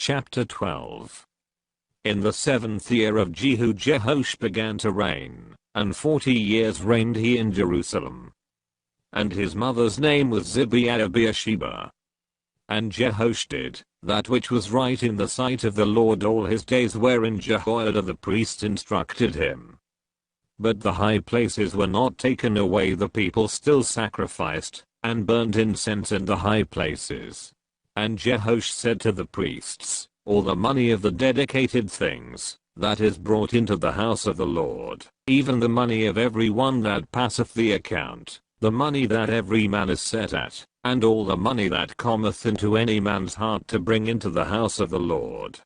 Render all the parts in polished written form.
Chapter 12. In the 7th year of Jehu, Jehoash began to reign, and 40 years reigned he in Jerusalem. And his mother's name was Zibiah of Beersheba. And Jehoash did that which was right in the sight of the Lord all his days, wherein Jehoiada the priest instructed him. But the high places were not taken away, the people still sacrificed, and burned incense in the high places. And Jehoash said to the priests, all the money of the dedicated things, that is brought into the house of the Lord, even the money of every one that passeth the account, the money that every man is set at, and all the money that cometh into any man's heart to bring into the house of the Lord.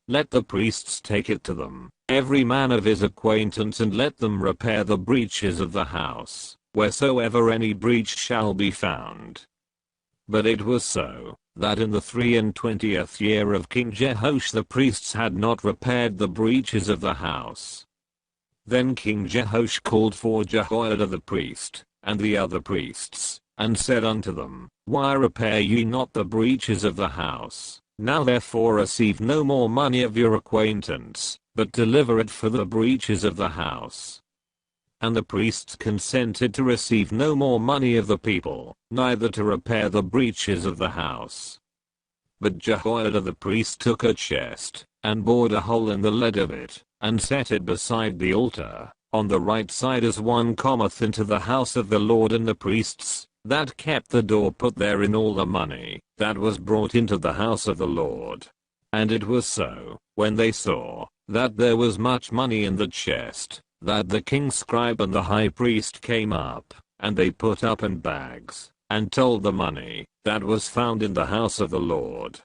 Let the priests take it to them, every man of his acquaintance, and let them repair the breaches of the house, wheresoever any breach shall be found. But it was so, that in the 23rd year of King Jehoash the priests had not repaired the breaches of the house. Then King Jehoash called for Jehoiada the priest, and the other priests, and said unto them, why repair ye not the breaches of the house? Now therefore receive no more money of your acquaintance, but deliver it for the breaches of the house. And the priests consented to receive no more money of the people, neither to repair the breaches of the house. But Jehoiada the priest took a chest, and bored a hole in the lid of it, and set it beside the altar, on the right side as one cometh into the house of the Lord, and the priests that kept the door put therein all the money that was brought into the house of the Lord. And it was so, when they saw that there was much money in the chest, that the king's scribe and the high priest came up, and they put up in bags, and told the money that was found in the house of the Lord.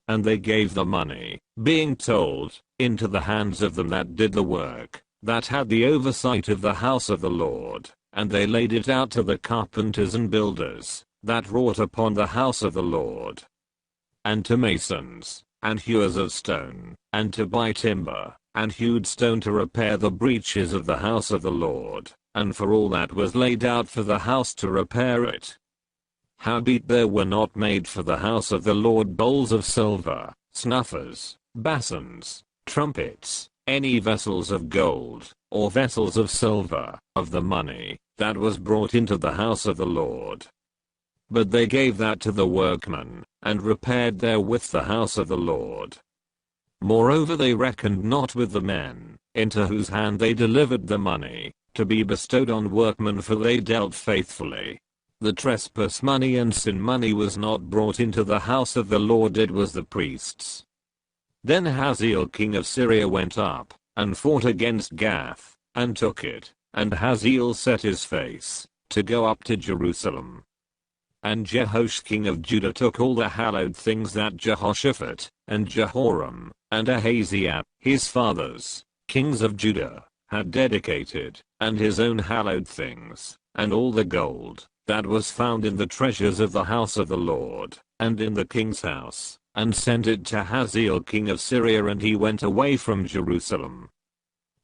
And they gave the money, being told, into the hands of them that did the work, that had the oversight of the house of the Lord, and they laid it out to the carpenters and builders, that wrought upon the house of the Lord, and to masons, and hewers of stone, and to buy timber, and hewed stone to repair the breaches of the house of the Lord, and for all that was laid out for the house to repair it. Howbeit there were not made for the house of the Lord bowls of silver, snuffers, basins, trumpets, any vessels of gold, or vessels of silver, of the money that was brought into the house of the Lord. But they gave that to the workmen, and repaired therewith the house of the Lord. Moreover they reckoned not with the men, into whose hand they delivered the money, to be bestowed on workmen, for they dealt faithfully. The trespass money and sin money was not brought into the house of the Lord, it was the priests. Then Hazael king of Syria went up, and fought against Gath, and took it, and Hazael set his face, to go up to Jerusalem. And Jehoash king of Judah took all the hallowed things that Jehoshaphat, and Jehoram, and Ahaziah, his fathers, kings of Judah, had dedicated, and his own hallowed things, and all the gold that was found in the treasures of the house of the Lord, and in the king's house, and sent it to Hazael king of Syria, and he went away from Jerusalem.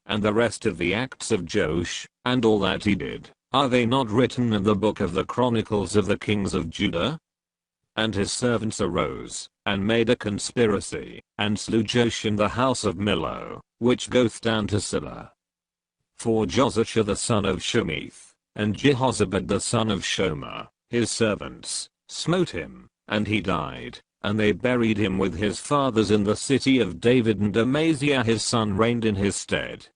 And the rest of the acts of Joash, and all that he did, are they not written in the book of the Chronicles of the kings of Judah? And his servants arose, and made a conspiracy, and slew Joash in the house of Millo, which goeth down to Silla. For Josiah the son of Shemith, and Jehozabad the son of Shomer, his servants, smote him, and he died, and they buried him with his fathers in the city of David, and Amaziah his son reigned in his stead.